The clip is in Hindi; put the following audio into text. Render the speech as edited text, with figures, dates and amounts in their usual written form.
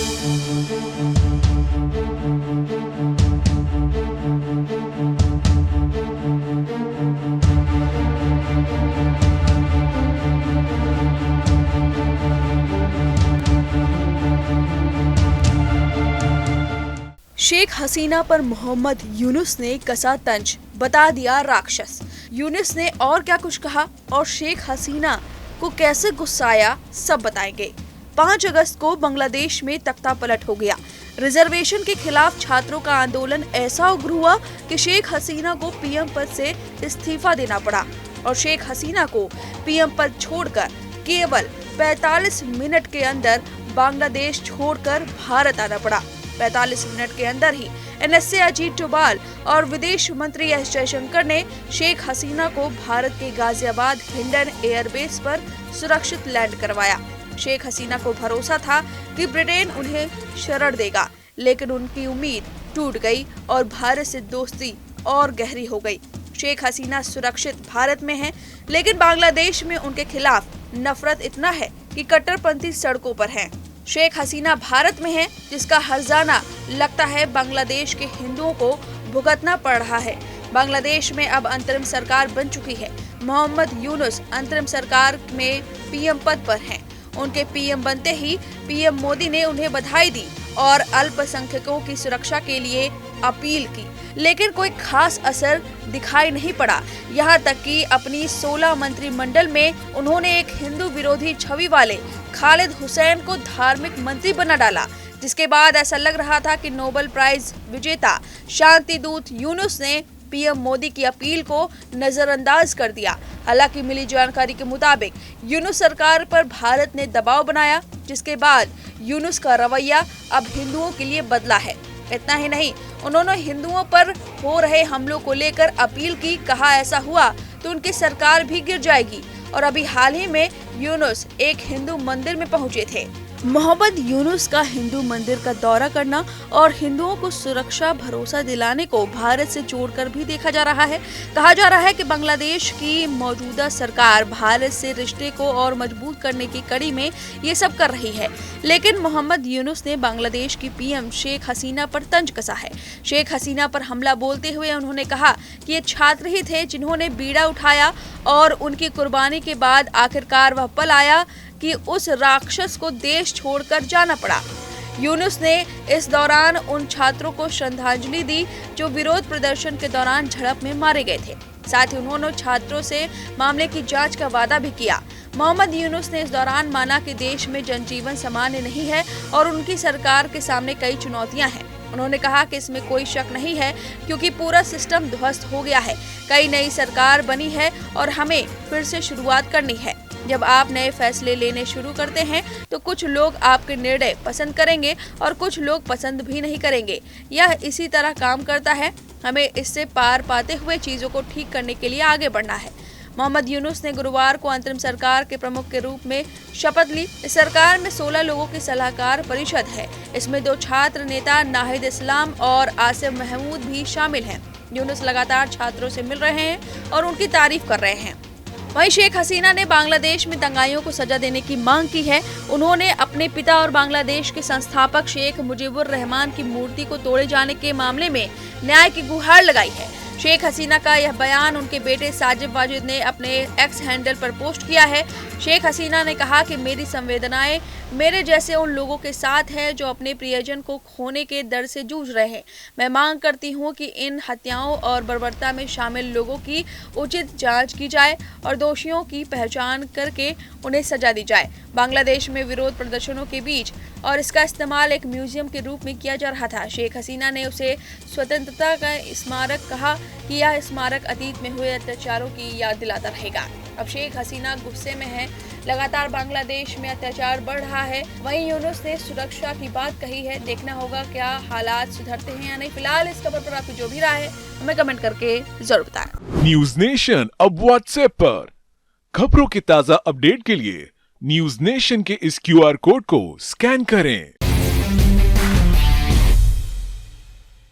शेख हसीना पर मोहम्मद यूनुस ने कसा तंज, बता दिया राक्षस। यूनुस ने और क्या कुछ कहा और शेख हसीना को कैसे गुस्साया, सब बताएंगे। 5 अगस्त को बांग्लादेश में तख्ता पलट हो गया। रिजर्वेशन के खिलाफ छात्रों का आंदोलन ऐसा उग्र हुआ कि शेख हसीना को पीएम पद से इस्तीफा देना पड़ा और शेख हसीना को पीएम पद छोड़कर केवल 45 मिनट के अंदर बांग्लादेश छोड़कर भारत आना पड़ा। 45 मिनट के अंदर ही एनएसए अजीत डोभाल और विदेश मंत्री एस जयशंकर ने शेख हसीना को भारत के गाजियाबाद हिंडन एयरबेस पर सुरक्षित लैंड करवाया। शेख हसीना को भरोसा था कि ब्रिटेन उन्हें शरण देगा, लेकिन उनकी उम्मीद टूट गई और भारत से दोस्ती और गहरी हो गई। शेख हसीना सुरक्षित भारत में हैं, लेकिन बांग्लादेश में उनके खिलाफ नफरत इतना है कि कट्टरपंथी सड़कों पर हैं। शेख हसीना भारत में है, जिसका हर्जाना लगता है बांग्लादेश के हिंदुओं को भुगतना पड़ रहा है। बांग्लादेश में अब अंतरिम सरकार बन चुकी है। मोहम्मद यूनुस अंतरिम सरकार में पीएम पद पर हैं। उनके पीएम बनते ही पीएम मोदी ने उन्हें बधाई दी और अल्पसंख्यकों की सुरक्षा के लिए अपील की, लेकिन कोई खास असर दिखाई नहीं पड़ा। यहाँ तक कि अपनी 16 मंत्रिमंडल में उन्होंने एक हिंदू विरोधी छवि वाले खालिद हुसैन को धार्मिक मंत्री बना डाला, जिसके बाद ऐसा लग रहा था कि नोबेल प्राइज विजेता शांति दूत यूनुस ने पीएम मोदी की अपील को नजरअंदाज कर दिया। हालांकि मिली जानकारी के मुताबिक यूनुस सरकार पर भारत ने दबाव बनाया, जिसके बाद यूनुस का रवैया अब हिंदुओं के लिए बदला है। इतना ही नहीं, उन्होंने हिंदुओं पर हो रहे हमलों को लेकर अपील की। कहा ऐसा हुआ तो उनकी सरकार भी गिर जाएगी। और अभी हाल ही में यूनुस एक हिंदू मंदिर में पहुंचे थे। मोहम्मद यूनुस का हिंदू मंदिर का दौरा करना और हिंदुओं को सुरक्षा भरोसा दिलाने को भारत से जोड़कर भी देखा जा रहा है। कहा जा रहा है कि बांग्लादेश की मौजूदा सरकार भारत से रिश्ते को और मजबूत करने की कड़ी में ये सब कर रही है, लेकिन मोहम्मद यूनुस ने बांग्लादेश की पीएम शेख हसीना पर तंज कसा है। शेख हसीना पर हमला बोलते हुए उन्होंने कहा कि ये छात्र ही थे जिन्होंने बीड़ा उठाया और उनकी कुर्बानी के बाद आखिरकार वह पल आया कि उस राक्षस को देश छोड़कर जाना पड़ा। यूनुस ने इस दौरान उन छात्रों को श्रद्धांजलि दी जो विरोध प्रदर्शन के दौरान झड़प में मारे गए थे। साथ ही उन्होंने छात्रों से मामले की जांच का वादा भी किया। मोहम्मद यूनुस ने इस दौरान माना कि देश में जनजीवन सामान्य नहीं है और उनकी सरकार के सामने कई चुनौतियां हैं। उन्होंने कहा कि इसमें कोई शक नहीं है, क्योंकि पूरा सिस्टम ध्वस्त हो गया है। कई नई सरकार बनी है और हमें फिर से शुरुआत करनी है। जब आप नए फैसले लेने शुरू करते हैं तो कुछ लोग आपके निर्णय पसंद करेंगे और कुछ लोग पसंद भी नहीं करेंगे। यह इसी तरह काम करता है। हमें इससे पार पाते हुए चीजों को ठीक करने के लिए आगे बढ़ना है। मोहम्मद यूनुस ने गुरुवार को अंतरिम सरकार के प्रमुख के रूप में शपथ ली। इस सरकार में 16 लोगों की सलाहकार परिषद है। इसमें 2 छात्र नेता नाहिद इस्लाम और आसिफ महमूद भी शामिल हैं। यूनुस लगातार छात्रों से मिल रहे हैं और उनकी तारीफ कर रहे हैं। वहीं शेख हसीना ने बांग्लादेश में दंगाइयों को सजा देने की मांग की है। उन्होंने अपने पिता और बांग्लादेश के संस्थापक शेख मुजीबुर रहमान की मूर्ति को तोड़े जाने के मामले में न्याय की गुहार लगाई है। शेख हसीना का यह बयान उनके बेटे साजिद वाजिद ने अपने एक्स हैंडल पर पोस्ट किया है। शेख हसीना ने कहा कि मेरी संवेदनाएं मेरे जैसे उन लोगों के साथ है जो अपने प्रियजन को खोने के डर से जूझ रहे हैं। मैं मांग करती हूं कि इन हत्याओं और बर्बरता में शामिल लोगों की उचित जांच की जाए और दोषियों की पहचान करके उन्हें सजा दी जाए। बांग्लादेश में विरोध प्रदर्शनों के बीच और इसका इस्तेमाल एक म्यूजियम के रूप में किया जा रहा था। शेख हसीना ने उसे स्वतंत्रता का स्मारक कहा कि यह स्मारक अतीत में हुए अत्याचारों की याद दिलाता रहेगा। अब शेख हसीना गुस्से में है। लगातार बांग्लादेश में अत्याचार बढ़ रहा है। वहीं यूनुस ने सुरक्षा की बात कही है। देखना होगा क्या हालात सुधरते हैं या नहीं। फिलहाल इस खबर पर आपकी जो भी राय है हमें कमेंट करके जरूर बताएं। न्यूज नेशन अब व्हाट्सएप पर खबरों की ताजा अपडेट के लिए न्यूज नेशन के इस QR कोड को स्कैन करें।